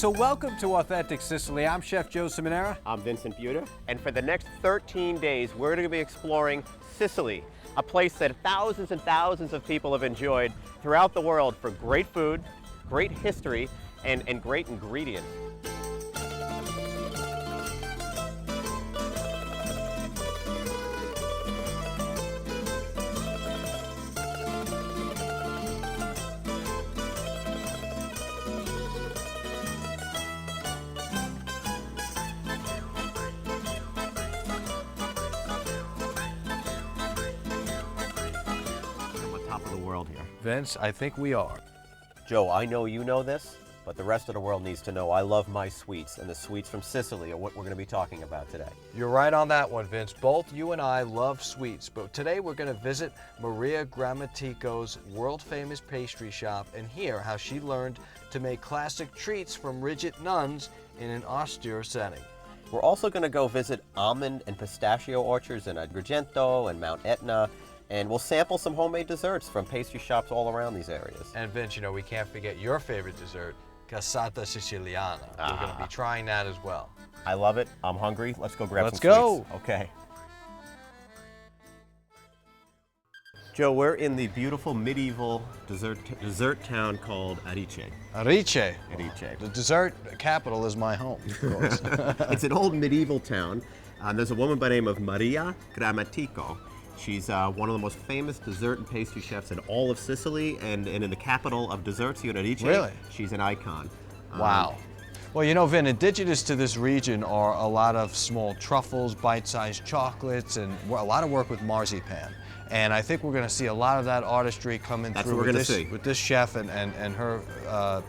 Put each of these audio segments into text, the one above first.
So welcome to Authentic Sicily. I'm Chef Joe Simonera. I'm Vincent Buda, and for the next 13 days, we're going to be exploring Sicily, a place that thousands and thousands of people have enjoyed throughout the world for great food, great history, and great ingredients. Top of the world here. Vince, I think we are. Joe, I know you know this, but the rest of the world needs to know I love my sweets, and the sweets from Sicily are what we're going to be talking about today. You're right on that one, Vince. Both you and I love sweets, but today we're going to visit Maria Grammatico's world-famous pastry shop and hear how she learned to make classic treats from rigid nuns in an austere setting. We're also going to go visit almond and pistachio orchards in Agrigento and Mount Etna, and we'll sample some homemade desserts from pastry shops all around these areas. And Vince, you know, we can't forget your favorite dessert, cassata siciliana. We're going to be trying that as well. I love it. I'm hungry. Let's go grab Let's some go. sweets. Okay. Joe, we're in the beautiful medieval dessert town called Erice. Erice. Erice. The dessert capital is my home, of course. It's an old medieval town. There's a woman by the name of Maria Grammatico. She's one of the most famous dessert and pastry chefs in all of Sicily, and in the capital of desserts here in Erice. Really? She's an icon. Wow. Well, you know, Vin, indigenous to this region are a lot of small truffles, bite-sized chocolates, and a lot of work with marzipan. And I think we're going to see a lot of that artistry coming That's through what we're gonna see. with this chef and her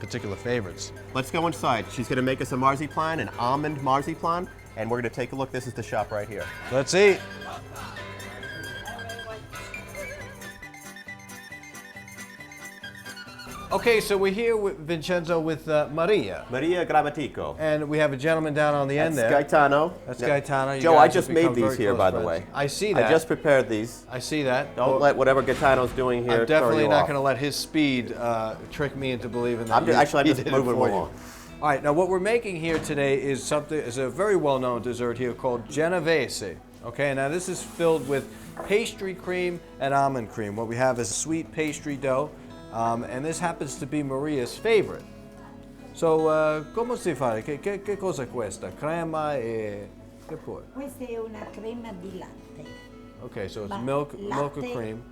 particular favorites. Let's go inside. She's going to make us a marzipan, an almond marzipan, and we're going to take a look. This is the shop right here. Let's eat. Okay, so we're here with Vincenzo with Maria. Maria Grammatico. And we have a gentleman down on the end there. Gaetano. That's Gaetano. You Joe, I guys just have made become these very here, close by the friends. way. I see that. I just prepared these. I see that. Don't let whatever Gaetano's doing here I'm definitely throw you not off. going to let his speed trick me into believing that I'm just he did it moving for you. along. All right, now what we're making here today is a very well-known dessert here called Genovese. Okay, now this is filled with pastry cream and almond cream. What we have is sweet pastry dough, and this happens to be Maria's favorite. So, come si fa? Che cosa è questa? Crema e che poi? Questa è una crema di latte. Okay, so it's Ma milk or latte, cream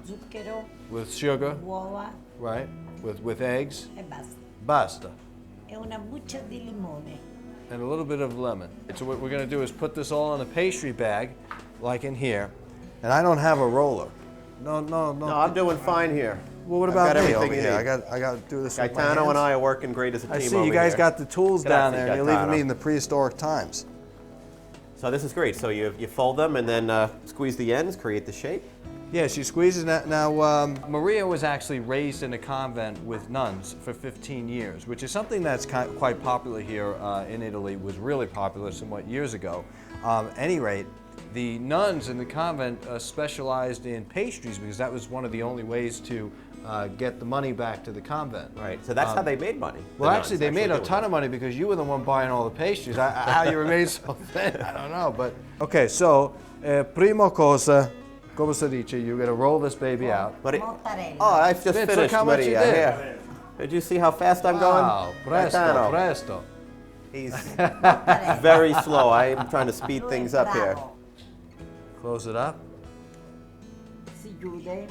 zucchero, with sugar, uova right? With eggs. e basta. Basta. E una buccia di limone. And a little bit of lemon. So what we're going to do is put this all in a pastry bag, like in here. And I don't have a roller. No. No, I'm doing fine here. Well, what I've about got me everything over you here? need. I got to do this with my Gaetano hands. and I are working great as a team I see over you guys here. got the tools down there, and you're leaving Gaetano. me in the prehistoric times. So this is great. So you fold them and then squeeze the ends, create the shape. Yeah, she squeezes that. Now, Maria was actually raised in a convent with nuns for 15 years, which is something that's quite popular here in Italy, was really popular somewhat years ago. At any rate, the nuns in the convent specialized in pastries because that was one of the only ways to get the money back to the convent. Right. So that's how they made money. Well, actually, they made a ton of money because you were the one buying all the pastries. How you remained so thin, I don't know. But okay, so prima cosa, come si dice? You're gonna roll this baby out. Mozzarella. Oh, I've just Vince, finished, look how much you Maria. did. Here. Did you see how fast I'm going? Wow, presto, Gaetano. presto. He's Mozzarella. very slow. I am trying to speed Lui è things up here. bravo. Close it up, Si chiude,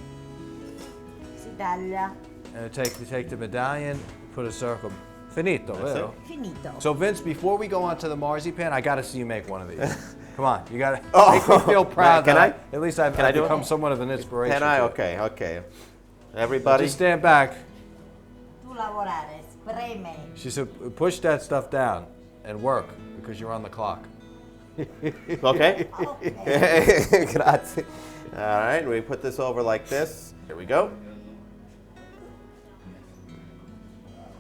si taglia, and take the medallion, put a circle. Finito, vero? finito. So Vince, before we go on to the marzipan, I gotta see you make one of these. Come on, you gotta Oh, make me feel proud. can that I? At least I've Can I do it? become somewhat of an inspiration. Can I? to it. Okay, okay. Everybody. Just stand back. Tu lavorare, spreme. She said, push that stuff down and work because you're on the clock. Okay? Ok. Grazie. All right, we put this over like this. Here we go.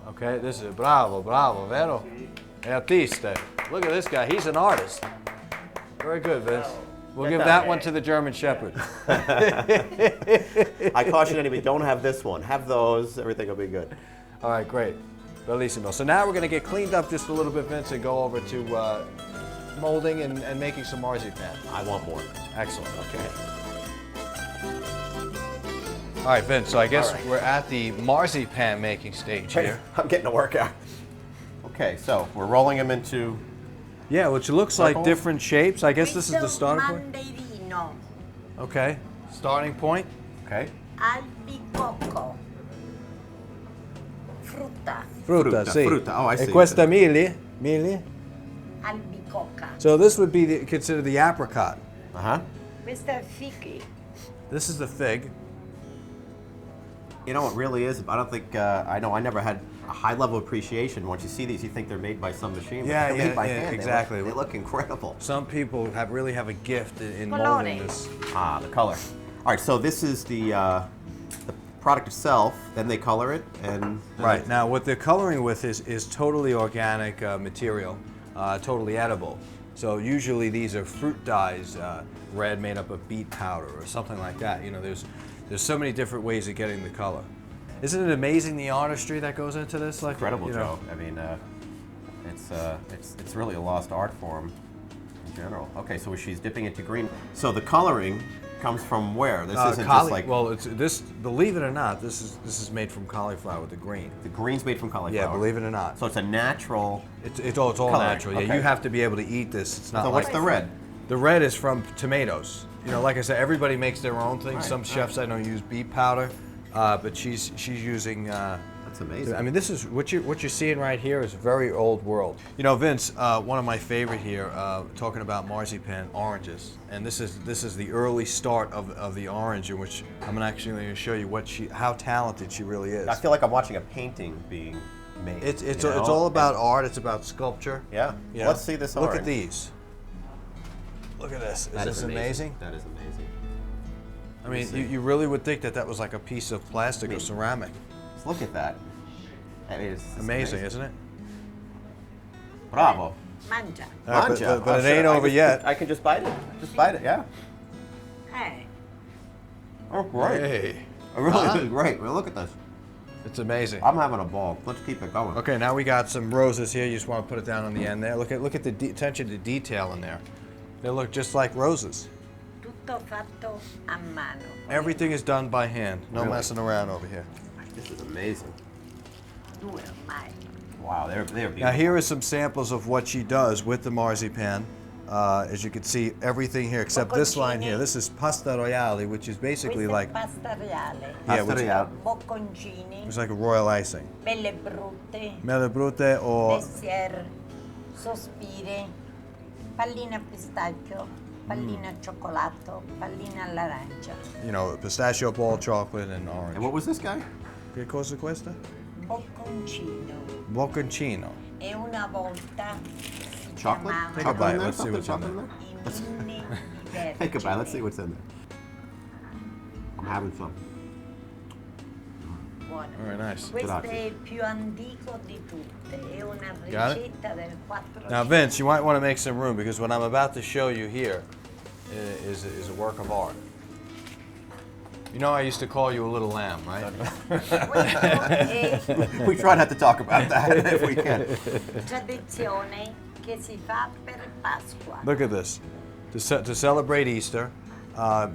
Okay, this is bravo, vero? Artista. Look at this guy, he's an artist. Very good, Vince. We'll give that one to the German Shepherd. I caution anybody, don't have this one. Have those, everything will be good. All right, great. Bellissimo. So now we're going to get cleaned up just a little bit, Vince, and go over to molding and making some marzipan. I want more. Excellent. Okay. All right, Vince. So I guess we're at the marzipan making stage here. I'm getting a workout. Okay, so we're rolling them into. Yeah, which looks like different shapes. I guess this is the starting point. Mandarino, Okay. Starting point. Okay. albicocco, frutta, Frutta, sì. frutta. Oh, I see. E questa mili? Mili? albicocca. So this would be considered the apricot. Uh huh. Questa è fichi. This is the fig. You know, it really is. I don't think I know. I never had a high level appreciation. Once you see these, you think they're made by some machine. But Yeah, they're made by hand. exactly. They look incredible. Some people really have a gift in Colore. molding this. Ah, the color. All right, so this is the product itself. Then they color it, and Right, now what they're coloring with is totally organic material, totally edible. So usually these are fruit dyes, red made up of beet powder or something like that. You know, there's so many different ways of getting the color. Isn't it amazing the artistry that goes into this? Like, incredible, you know, Joe. I mean, it's really a lost art form in general. Okay, so she's dipping it to green. So the coloring comes from where? This isn't just like well, it's this. Believe it or not, this is made from cauliflower, the green. the green's made from cauliflower. Yeah, believe it or not. So it's a natural. It's all Coloring, natural. Yeah, okay. you have to be able to eat this. It's not So like what's the red? The red is from tomatoes. You know, like I said, everybody makes their own thing. Right, Some right. chefs I know use beet powder, but she's using. That's amazing. I mean, this is what you're seeing right here is very old world. You know, Vince, one of my favorite here, talking about marzipan, oranges, and this is the early start of the orange, in which I'm actually going to show you how talented she really is. I feel like I'm watching a painting being made. It's you know? all about art. It's about sculpture. Yeah. You know? Let's see this Look orange. at these. Look at this. That Is this amazing? That is amazing. I mean, see. you really would think that was like a piece of plastic or ceramic. Just look at that. That is Amazing, isn't it? Bravo. Mangia. Mangia. But Oh, it sure. ain't over yet. I can just bite it. Just bite it. Yeah. Oh, great. Hey, It really is great. Well, look at this. it's amazing. I'm having a ball. Let's keep it going. Okay, now we got some roses here. You just want to put it down on the end there. Look at the attention to detail in there. They look just like roses. Tutto fatto a mano. Everything is done by hand. No Really? messing around over here. This is amazing. Due ormai. Wow, they're beautiful. Now here are some samples of what she does with the marzipan. As you can see, everything here except this line here. This is pasta royale, which is basically Questo like è pasta reale. yeah, which Pasta Bocconcini, it's like a royal icing. belle brutte, Mele brute or dessert, sospiri, pallina a pistacchio, pallina al cioccolato, pallina all'arancia. you know, pistachio ball, chocolate, and orange. And what was this guy? Che cosa questa? Bocconcino. Bocconcino. E una volta si Chocolate? chiamava Take a bite. in there? Let's see what's in Chocolate there. i mini di Take a bite. Let's see vergine. what's in there. I'm having some. Buono. Very nice. Questo Grazie. è il più antico di tutte, è una Got it? ricetta del 400. Now, Vince, you might want to make some room because what I'm about to show you here is a work of art. You know, I used to call you a little lamb, right? Questo è We try not to talk about that if we can. tradizione che si fa per Pasqua. Look at this. To celebrate Easter,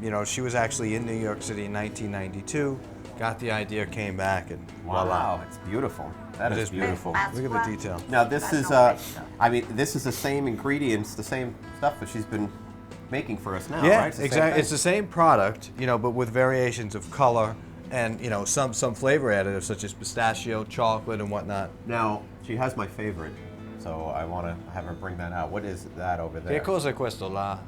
you know, she was actually in New York City in 1992, got the idea, came back, and voila. Wow, it's beautiful. That It is is beautiful. beautiful. Look at the detail. Now this is, I mean, this is the same ingredients, the same stuff that she's been making for us now, Yeah, right? It's the same exactly. thing. It's the same product, you know, but with variations of color and, you know, some flavor additives such as pistachio, chocolate, and whatnot. Now, she has my favorite, so I want to have her bring that out. What is that over there? Che cosa è questo là?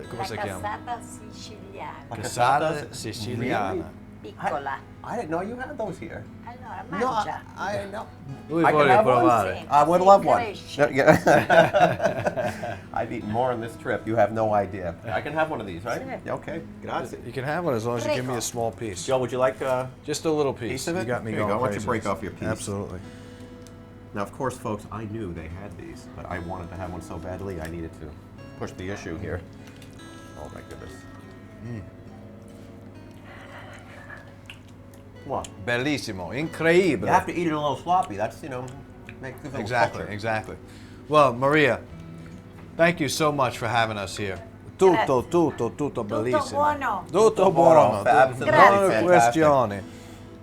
Come La si chiama? cassata siciliana, Cassata siciliana. piccola. I didn't know you had those here. Allora, No, mangia. I didn't know. Lui I can vuole have one? provare. I would love one. Cresce. Yeah. I've eaten more on this trip. You have no idea. I can have one of these, right? Sure. Yeah, okay. Grazie. You can have one as long as you give me Prego. a small piece. Joe, would you like Just a little piece. piece of it? You got me Here you going go. Why don't you crazy. break off your piece? Absolutely. Now, of course, folks, I knew they had these, but I wanted to have one so badly I needed to push the issue here. Oh, my goodness. What? Bellissimo, You incredibile. have to eat it a little sloppy. That's, you know, make the little Exactly, culture. exactly. Well, Maria, thank you so much for having us here. Tutto bellissimo. buono. Tutto buono. Absolutely Non fantastic. questioni.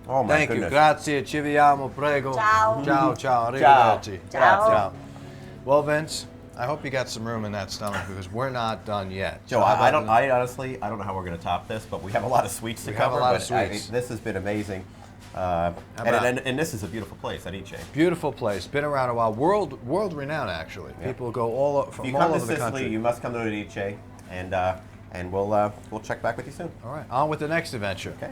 Oh my Thank you, goodness. grazie, ci vediamo, prego. Ciao. Ciao, ciao, arrivederci. Ciao. Ciao. Well, Vince, I hope you got some room in that stomach because we're not done yet. Joe, So how I about- honestly, I don't know how we're going to top this, but we have a lot of sweets to We have a cover. lot of but sweets. this has been amazing. about- And this is a beautiful place at Erice. Beautiful place, been around a while, world renowned actually. Yeah. People go all If from you all come to over the Sicily, country. you must come to Erice, and we'll check back with you soon. All right, on with the next adventure. Okay.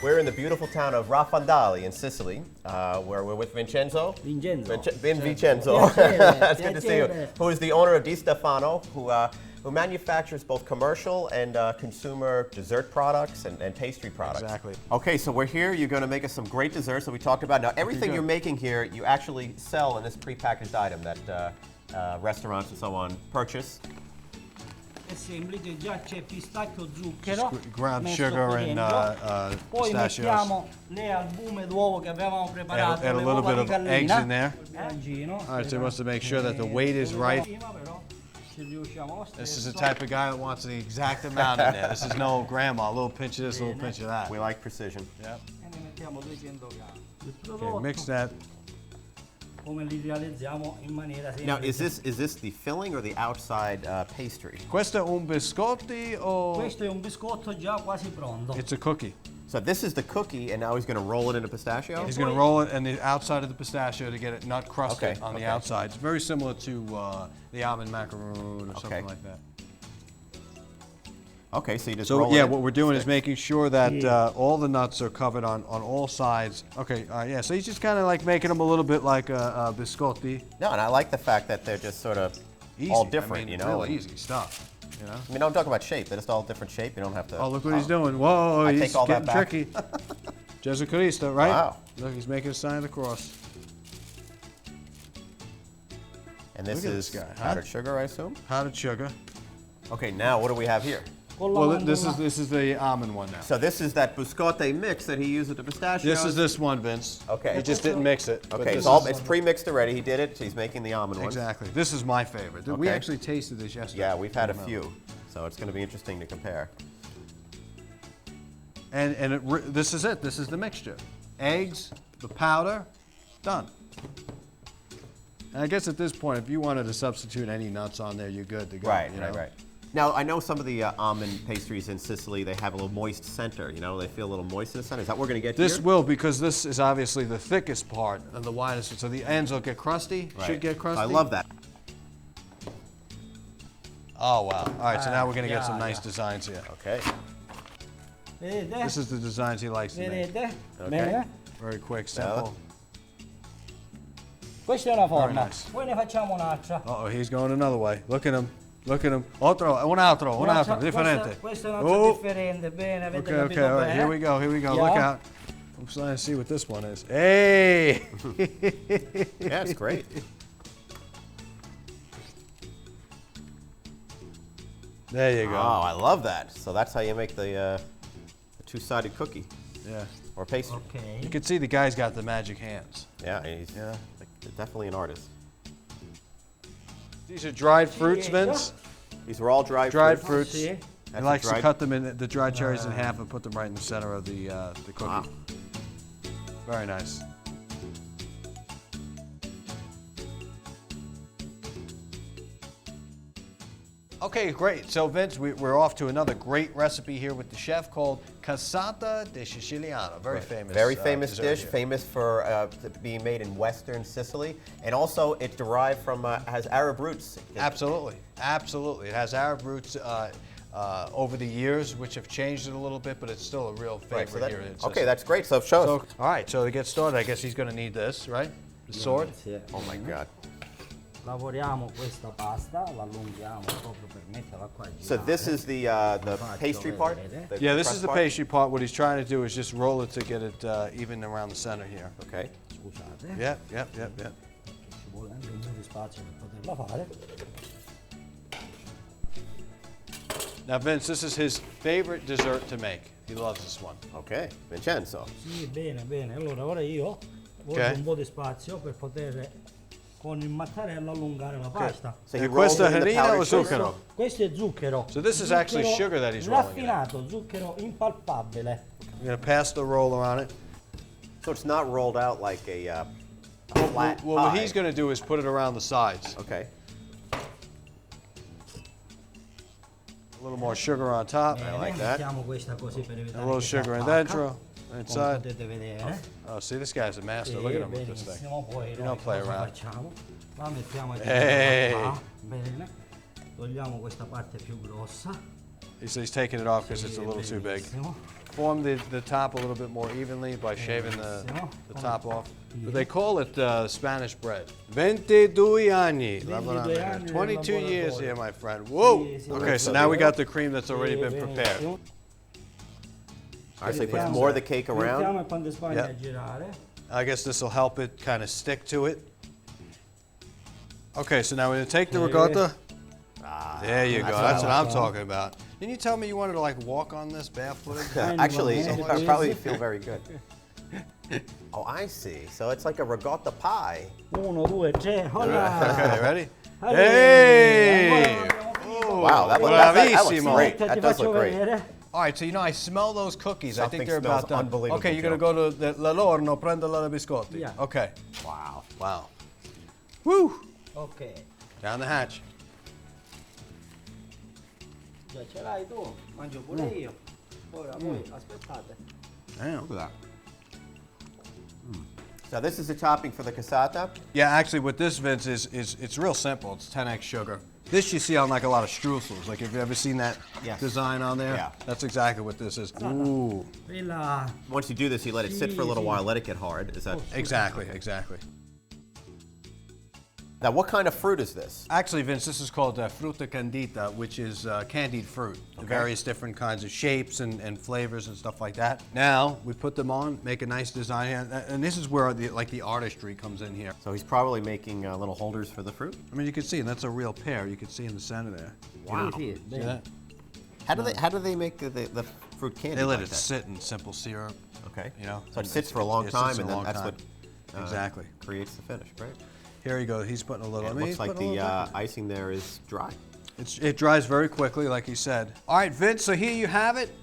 We're in the beautiful town of Raffandali in Sicily, where we're with Vincenzo. Vincenzo. Vincenzo. Piacere, It's good to see you. piacere. Who is the owner of Di Stefano, who manufactures both commercial and consumer dessert products and pastry products. Exactly. Okay, so we're here. You're going to make us some great desserts that we talked about. Now, everything good. you're making here, you actually sell in this prepackaged item that restaurants and so on purchase. È semplice, già c'è pistacchio, zucchero, Ground messo sugar qui and dentro. Poi pistachios. mettiamo le albume d'uovo che avevamo preparato, Add a le little uova bit di of eggs gallina. in there. Mangino. All right, so he wants to make sure that the weight is right. Prima, però, se riusciamo lo This is the stesso. type of guy that wants the exact amount in there. This is no grandma, a little pinch of this, a little pinch of that. We like precision. Yep. E ne mettiamo 200 grammi. Il Okay, prodotto, mix that. come li realizziamo in maniera Now, semplice. is this the filling or the outside pastry? Questo è un biscotti o Questo è un biscotto già quasi pronto. it's a cookie? So this is the cookie, and now he's going to roll it into pistachio? He's going to roll it in the outside of the pistachio to get it nut crusted Okay, on the okay. outside. It's very similar to the almond macaroon or Okay. something like that. Okay, so you just So roll yeah, it in. what we're doing is Stick. making sure that all the nuts are covered on all sides. Okay, yeah. So he's just kind of like making them a little bit like a biscotti. No, and I like the fact that they're just sort of Easy. all different, I mean, you know? really easy stuff. You know. I mean, don't talk about shape. They're just all different shape. You don't have to. Oh, look what he's doing! Whoa, I he's take all that getting back. tricky. Jesu Cristo, right? Wow. Look, he's making a sign of the cross. And this Look at is this guy, huh? powdered sugar, I assume. Powdered sugar. Okay, now what do we have here? Con la Well, this mandorla. is the almond one now. So this is that biscotti mix that he used with the pistachios. This is this one, Vince. Okay. He just didn't mix it. but Okay, this it's pre-mixed already. He did it. So he's making the almond one. exactly. This is my favorite. We Okay. actually tasted this yesterday. Yeah, we've had a few, so it's going to be interesting to compare. And this is it. This is the mixture. Eggs, the powder, done. And I guess at this point, if you wanted to substitute any nuts on there, you're good to go. Right, you right, know? right. Now, I know some of the almond pastries in Sicily, they have a little moist center, you know, they feel a little moist in the center. Is that what we're going to get This here? will, because this is obviously the thickest part and the widest, so the ends will get crusty, Right. should get crusty. I love that. Oh, wow. All right, so now we're going to get some yeah, nice yeah. designs here. Okay. Vedete? This is the designs he likes to make. Vedete? Okay. Bene? Very quick, simple. Questa è una forma. nice. Poi ne facciamo un'altra. Uh-oh, he's going another way. Look at him. Look at him. Otro, un altro, differente. Questa è un'altra Oh. differente. Bene, avete Okay, capito all right, bene? here we go, Yeah. Look out. I'm trying to see what this one is. Hey! Yeah, it's great. There you go. Oh, I love that. So that's how you make the two-sided cookie Yeah. or pastry. Ok. You can see the guy's got the magic hands. Yeah, he's definitely an artist. These are dried fruits, yeah. Vince. These were all dried Dried fruits. fruits. Sì. He That's a likes to dried- cut them in the dried cherries in half and put them right in the center of the cookie. Wow. Very nice. Okay, great. So Vince, we're off to another great recipe here with the chef called Cassata di Siciliano. Very famous. Very famous dessert dish, here. famous for being made in Western Sicily, and also it derived from has Arab roots. Absolutely, absolutely. It has Arab roots over the years, which have changed it a little bit, but it's still a real favorite Right, so that- here in Sicily. okay, that's great. So show us. So, all right, so to get started, I guess he's going to need this, right? The sword. Sì. Oh my God. Lavoriamo questa pasta, la allunghiamo proprio per metterla qua. So this is the pastry part. the Yeah, this crust is the part? pastry part. What he's trying to do is just roll it to get it even around the center here. Okay. Scusate. Yep. Ci vuole anche un po' di spazio per poterla fare. Now, Vince, this is his favorite dessert to make. He loves this one. Okay, Vincenzo. Sì, bene, bene. Allora ora io voglio Ok. un po' di spazio per poter con il mattarello allungare la pasta. So he And rolls questa it in the harina o powdered sugar? zucchero? Questo è zucchero. So this is actually Zucchero sugar that he's rolling it in. raffinato, zucchero impalpabile. I'm going to pass the roller on it. So it's not rolled out like a flat Well, what pie. he's going to do is put it around the sides. Okay. A little more sugar on top. I like that. Mettiamo questa così per evitare A little che si sugar in attacca, dentro, come inside. potete vedere. Oh, see, this guy's a master. Sì, Look at him with this thing. benissimo. Poi You noi don't play cosa around. facciamo? La mettiamo Hey. qua. Bene. Togliamo questa parte più grossa. He's taking it off because it's a little too big. Benissimo. Form the top a little bit more evenly by shaving the top off. But they call it Spanish bread. 22 anni. 22 anni 22 nel years laboratorio. here, my friend. Whoa! Sì, sì, Okay, so sì. now we got the cream that's already Sì, been prepared. benissimo. All right, so he puts more of the cake around. Mettiamo il pan di Spagna Yeah. a girare. I guess this will help it kind of stick to it. Okay, so now we're going to take the ricotta. There you go. That's what I'm talking about. Didn't you tell me you wanted to like walk on this barefooted? Actually, So it much probably easy. feel very good. Oh, I see. So it's like a ricotta pie. 1, 2, 3, hola! Okay, ready? Allora, Hey! ancora Wow, that looks Bravissimo. great. Ti That does faccio look great. vedere. All right, so you know, I smell those cookies. I Something think they're smells about done. unbelievable, Okay, you're Joe. going to go to l'orno, prendo la biscotti. Yeah. Okay. Wow. Wow. Woo! Ok, Down the hatch. già ce l'hai tu, mangio pure io. Ora voi aspettate. Damn. Look at that. So this is the topping for the cassata. Yeah, actually, what this, Vince, is it's real simple. It's 10x sugar. This you see on like a lot of streusels. Like, have you ever seen that Yes. design on there? Yeah. That's exactly what this is. Ooh. Quella Once you do this, you let it sit for a little Sì, while, sì. let it get hard. Is that Exactly, exactly. now? What kind of fruit is this? Actually, Vince, this is called frutta candita, which is candied fruit. The various different kinds of shapes and flavors and stuff like that. Now, we put them on, make a nice design here. And this is where the artistry comes in here. So he's probably making little holders for the fruit. I mean, you can see, and that's a real pear. You can see in the center there. Wow. Sì, See bene. that? How do they make the fruit candy? They let like it that? sit in simple syrup. Okay. You know, So it and sits for a long it time, sits and a then long that's time. what Exactly. creates the finish, right? Here you go. He's putting a little. It I mean, looks he's like putting a the little bit. icing there is dry. It dries very quickly, like he said. All right, Vince. So here you have it.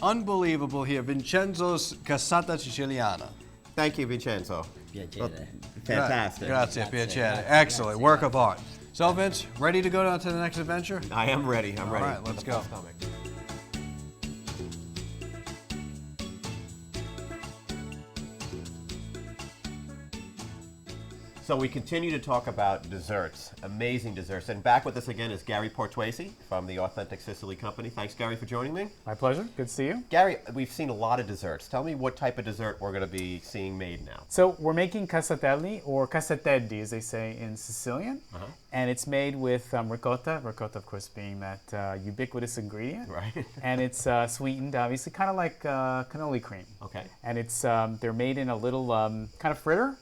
Unbelievable here, Vincenzo's Cassata Siciliana. Thank you, Vincenzo. Piacere. Fantastic. Grazie, piacere. Excellent. Work of art. So, Vince, ready to go on to the next adventure? I am ready. I'm ready. right, let's With a go. full stomach. So we continue to talk about desserts, amazing desserts. And back with us again is Gary Portuesi from the Authentic Sicily Company. Thanks, Gary, for joining me. My pleasure. Good to see you. Gary, we've seen a lot of desserts. Tell me what type of dessert we're going to be seeing made now. So we're making casatelli, or casateddi, as they say in Sicilian, and it's made with ricotta. Ricotta, of course, being that ubiquitous ingredient. Right. And it's sweetened, obviously, kind of like cannoli cream. Okay. And it's they're made in a little kind of fritter,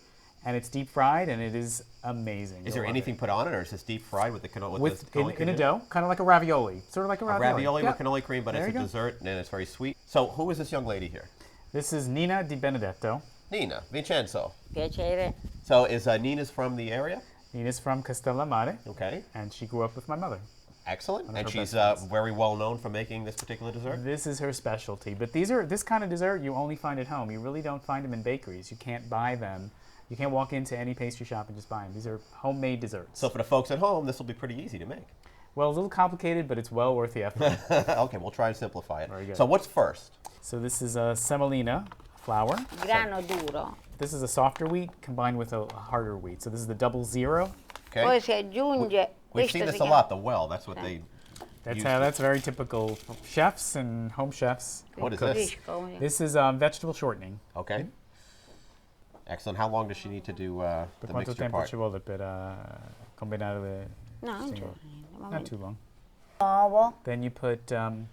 and it's deep fried, and it is amazing. Is You'll there love anything it. put on it, or is this deep fried with the cannoli? in a dough, kind of like a ravioli, sort of like a A ravioli. ravioli Yeah. with cannoli cream, but There it's a you go. dessert and it's very sweet. So who is this young lady here? This is Nina Di Benedetto. Nina, Vincenzo. Piacere. So is Nina's from the area? Nina's from Castellammare, Okay, and she grew up with my mother. excellent. of And her she's best friends. very well known for making this particular dessert? This is her specialty. But this kind of dessert you only find at home. You really don't find them in bakeries. You can't buy them. You can't walk into any pastry shop and just buy them. These are homemade desserts. So for the folks at home, this will be pretty easy to make. Well, a little complicated, but it's well worth the effort. Okay, we'll try and simplify it. Very good. So what's first? So this is a semolina flour. Grano duro. This is a softer wheat combined with a harder wheat. So this is the 00. Okay. Poi si aggiunge. We've questo seen this si a chiama- lot, the well. That's what they That's use. that's very typical of chefs and home chefs. What is cooks. this? Frisco, sì. This is vegetable shortening. Okay. Excellent. How long does she need to do Per the quanto mixture tempo part? ci vuole per combinare le No, non c'è single- niente. Not Momento. too long. Uovo. Then you put an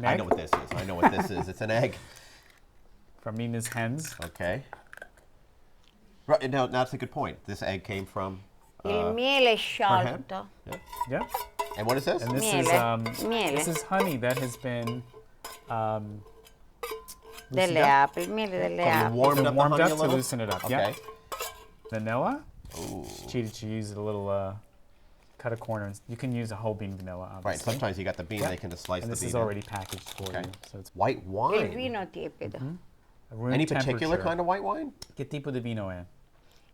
I egg know what this is. I know what this is. It's an egg. from Nina's hens. Okay. Right, now that's a good point. This egg came from. Il miele hen? sciolto. Yeah. And what is this? And this Miele. this is honey that has been Delle api, il miele delle So you api. warmed up the warmed honey up a to little? loosen it up. Okay. Yeah. Vanilla. Ooh. She used a little cut a corner. You can use a whole bean vanilla, obviously. Right, sometimes you got the bean, Yeah. they can just slice And the this bean. is already packaged for Okay. you, so it's White Il wine. vino tiepido. room Any temperature. particular kind of white wine? Che tipo di vino è?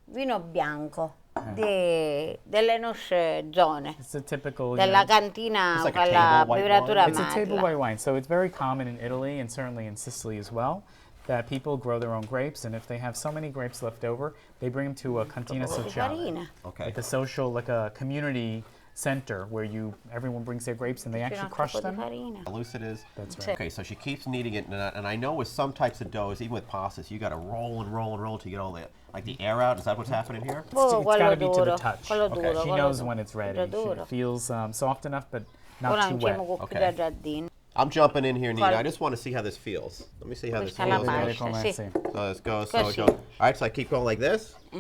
Vino bianco, delle nostre zone, It's a typical. della cantina It's like a con la table white bevitura wine. It's a table amarla. white wine, so it's very common in Italy and certainly in Sicily as well, that people grow their own grapes, and if they have so many grapes left over, they bring them to a cantina Di sociale, farina. Okay. like a social, like a community center where everyone brings their grapes and they C'è actually un crush po' di them. farina. How loose it is. That's Sì. right. Okay, so she keeps kneading it, and I know with some types of doughs, even with pastas, you got to roll and roll and roll to get all the air out. Is that what's happening here? It's Oh, got quello to be to the duro, touch. quello Okay. duro, She quello knows duro. when it's ready. Quello duro. It feels soft enough, but not Ora too lanciamo wet. cucchi Okay. da giardino. I'm jumping in here, Nina. Qual- I just want to see how this feels. Let me see how this Questa è la feels. pasta, So Come sì. si. this goes, so Così. it goes. All right, so I keep going like this. So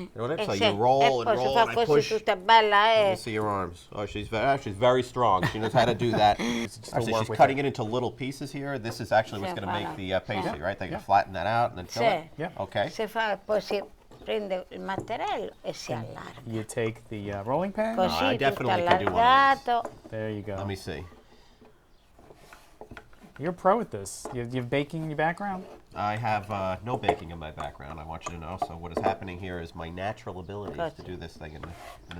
Sì. you roll E and poi si roll fa and I così push. tutta bella Let e me see your arms. Oh, she's very strong. She knows how to do that. Actually, work she's with cutting it into little pieces here. This is actually what's Sì, going to make voilà. the pastry, Sì. right? They can Yeah. flatten that out and then fill Sì. it. Yeah. Okay. si fa, poi si prende il mattarello e si allarga. You take the rolling pin. I Così tutto definitely can do one of these. allargato. There you go. Let me see. You're a pro at this. You have baking in your background. I have no baking in my background, I want you to know. So what is happening here is my natural abilities to do this thing in an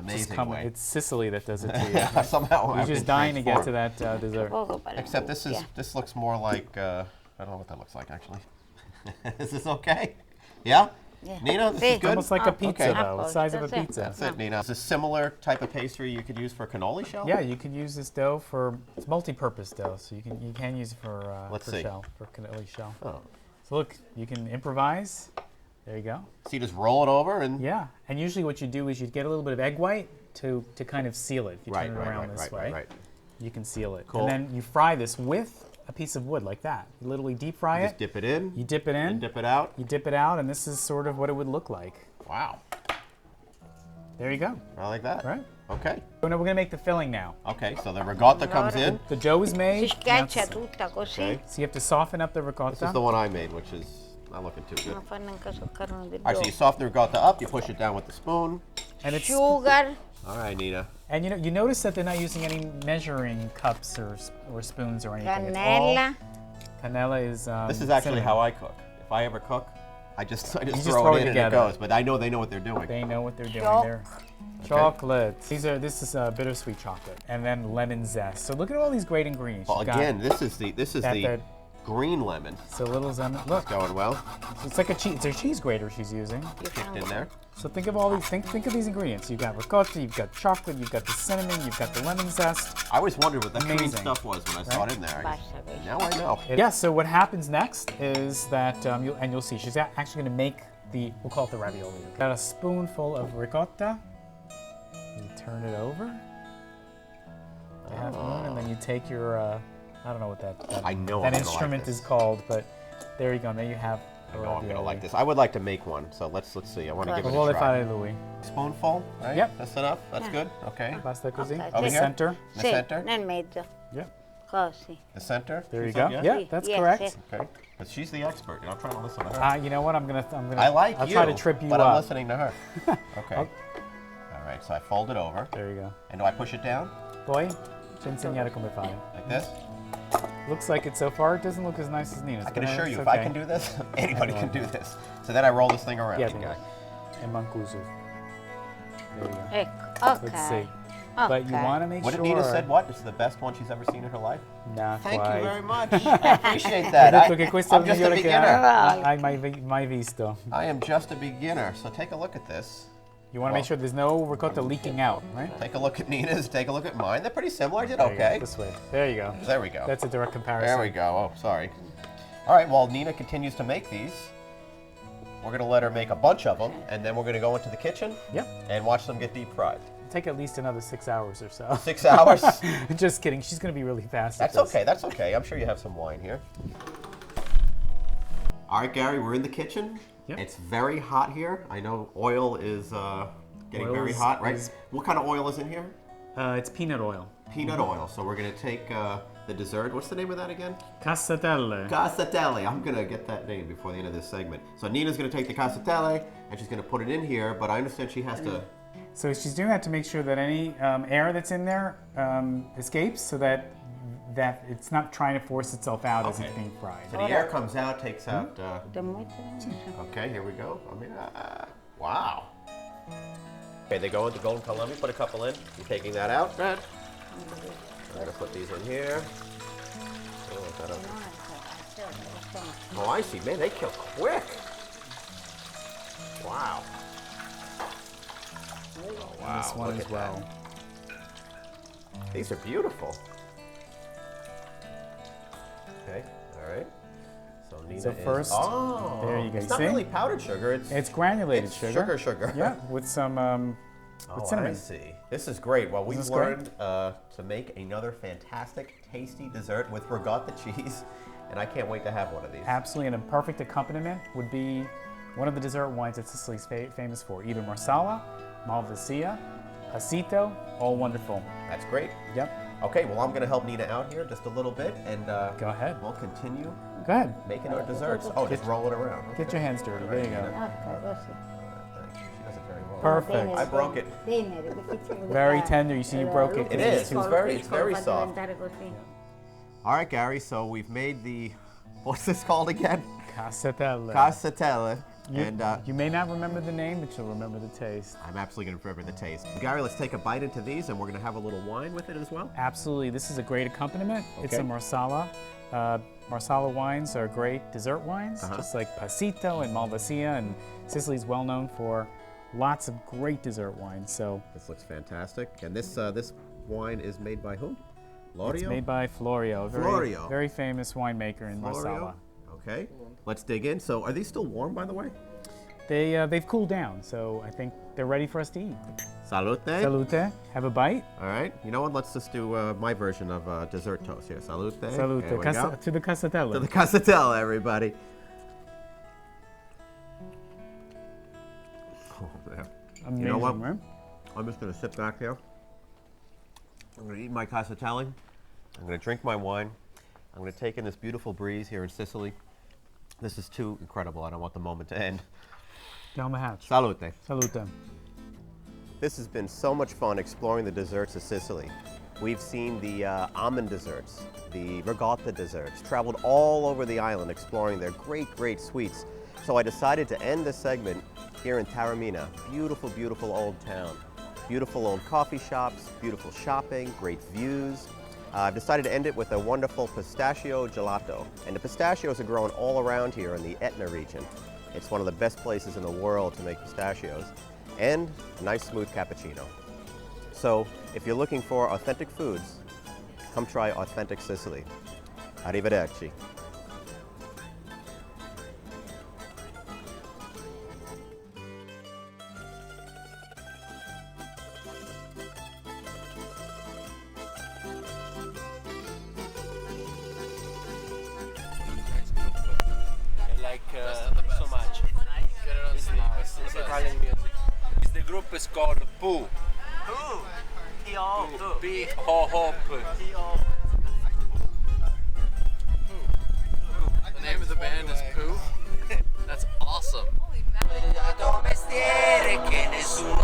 Just amazing way. It's Sicily that does it to you. Somehow You're I've just been dying to get to transformed. that dessert. Poco per Except this is yeah. this looks more like I don't know what that looks like actually. Is this okay? Yeah? Yeah. Nina, this Sì. is It's good? almost like a pizza, Okay. though, the size of a That's it. pizza. That's it, Nina. Is this similar type of pastry you could use for cannoli shell? Yeah, you could use this dough for it's multi-purpose dough, so you can use it for Let's for see. shell, for cannoli shell. Oh. So look, you can improvise. There you go. So you just roll it over and Yeah, and usually what you do is you get a little bit of egg white to kind of seal it. If you right, turn it right, around right, this right, way, right. you can seal it. Cool. And then you fry this with a piece of wood like that. You literally deep fry Just it. dip it in You dip it in. and dip it out. You dip it out, and this is sort of what it would look like. Wow. There you go. I like that. Right. Okay. So now we're gonna make the filling now. Okay, so the ricotta comes in. The dough is made. Si Now schiaccia it's- tutta così. Okay. So you have to soften up the This ricotta. is the one I made, which is not looking too good. Non fa neanche toccare uno del All right, so you dough. soften the ricotta up, you push it down with the spoon. And it's Sugar, All right, Nina. and you notice that they're not using any measuring cups or spoons or anything. It's all- cannella. Cannella is. This is actually cinnamon. how I cook. If I ever cook, I just just throw throw it it in and it together. goes. But I know they know what they're doing. They know what they're doing Choc- there. Chocolate. This is bittersweet chocolate, and then lemon zest. So look at all these great ingredients. Well, You got again, this is the that- green lemon So little lemon. Look, going well. it's like it's a cheese grater she's using. Kicked in there. So think of all these. Think of these ingredients. You've got ricotta. You've got chocolate. You've got the cinnamon. You've got the lemon zest. I always wondered what that green Amazing. stuff was when I saw it in there. Basta questo. Now I know. Yeah. So what happens next is that you'll see she's actually going to make we'll call it the ravioli. Got a spoonful of ricotta. You turn it over. To half moon, and then you take your I don't know what that I know that I'm gonna instrument like this. is called, but there you go. Now you have. I know I'm gonna like this. I would like to make one, so let's see. I want to give it Vuole a try. fare lui. Spoonful, right? Yep. That's enough. That's good. Okay. Basta così. Ok, Over The here? center. The Sì, center. nel mezzo. Yeah. Così. The center. There you She's go. like, Yeah, Sì, that's yes, correct. sì. Okay. But she's the expert, and I'm trying to listen to her. You know what? I'm gonna. I like I'll you. try to trip you but up. I'm listening to her. Okay. I'll- All right. So I fold it over, There you go. and do I push it down Poi ci insegnare come fare. like this? Looks like it so far. It doesn't look as nice as Nina's. I can but assure it's you, if okay. I can do this, anybody can do this. So then I roll this thing around. Yeah, Okay. E mancuso. There you go. Ecco, ok. Let's see. Ok. But you want to make What sure. did Nina said? What? This is the best one she's ever seen in her life. Not Thank quite. you very much. I appreciate that. Ho detto che questo è I'm il just a migliore che beginner. hai mai visto. I am just a beginner. So take a look at this. You want to make sure there's no ricotta leaking out, right? Take a look at Nina's. Take a look at mine. They're pretty similar. I did There you go, okay. This way. There you go. There we go. That's a direct comparison. There we go. Oh, sorry. All right. While Nina continues to make these, we're going to let her make a bunch of them, and then we're going to go into the kitchen Yep. and watch them get deep fried. Take at least another 6 hours or so. 6 hours. Just kidding. She's going to be really fast. at That's this. okay. That's okay. I'm sure you have some wine here. All right, Gary, we're in the kitchen. Yep. It's very hot here. I know oil is getting Oil very is- hot, right? is- What kind of oil is in here? It's peanut oil. Peanut oil. So we're gonna take the dessert. What's the name of that again? Cassatelle. Cassatelle. I'm gonna get that name before the end of this segment. So Nina's gonna take the cassatelle and she's gonna put it in here, but I understand she has to. So she's doing that to make sure that any air that's in there escapes, so that it's not trying to force itself out as Okay. it's being fried. So the air comes out, takes out. Muito. Okay, here we go. I mean, wow. Okay, they go into golden color. Let me put a couple in. You're taking that out, Brad? I'm gonna put these in here. Oh, I see. Man, they kill quick. Wow. Oh, wow. This one Look as at well. that. These are beautiful. Okay, all right. So Nina So first, oh, there you go. It's You not see? really powdered sugar. It's granulated it's sugar. sugar. Yeah, with some with cinnamon. I see. This is great. Well, we've is great. learned to make another fantastic, tasty dessert with ricotta cheese, and I can't wait to have one of these. Absolutely, and a perfect accompaniment would be one of the dessert wines that Sicily's famous for, either Marsala, Malvasia, Passito, all wonderful. That's great. Yep. Okay, well, I'm going to help Nina out here just a little bit, and Go ahead. we'll continue Go ahead. making our desserts. Oh, just roll it around. Get your hands dirty. There you go. She does it very well. Perfect. I broke it. Very tender. You see, you broke it. It is. It's very soft. così. All right, Gary, so we've made the, what's this called again? Cassatelle. Cassatelle. You, And you may not remember the name, but you'll remember the taste. I'm absolutely going to remember the taste. Gary, let's take a bite into these, and we're going to have a little wine with it as well. Absolutely. This is a great accompaniment. It's Okay. a Marsala. Marsala wines are great dessert wines, just like Passito and Malvasia, and Sicily's well known for lots of great dessert wines. So This looks fantastic. And this this wine is made by whom? Lorio? it's made by Florio, a very, Florio. very famous winemaker in Marsala. Okay. Let's dig in. So are these still warm, by the way? They've cooled down, so I think they're ready for us to eat. Salute. Salute. Have a bite. All right. You know what? Let's just do my version of dessert toast here. Salute. Salute. There we go. To the Cassatelle. To the cassatelle, everybody. Oh, man. Amazing, You know what? right? I'm just going to sit back here. I'm going to eat my cassatelle. I'm going to drink my wine. I'm going to take in this beautiful breeze here in Sicily. This is too incredible. I don't want the moment to end. Down the hatch. Salute. Salute. This has been so much fun exploring the desserts of Sicily. We've seen the almond desserts, the ricotta desserts, traveled all over the island exploring their great, great sweets. So I decided to end this segment here in Taormina. Beautiful, beautiful old town. Beautiful old coffee shops, beautiful shopping, great views. I've decided to end it with a wonderful pistachio gelato. And the pistachios are grown all around here in the Etna region. It's one of the best places in the world to make pistachios. And a nice smooth cappuccino. So if you're looking for authentic foods, come try authentic Sicily. Arrivederci. So much. It's Italian music. The group is called Poo. P-O-O-P. The name of the band is Poo. That's awesome. Mestiere che nessuno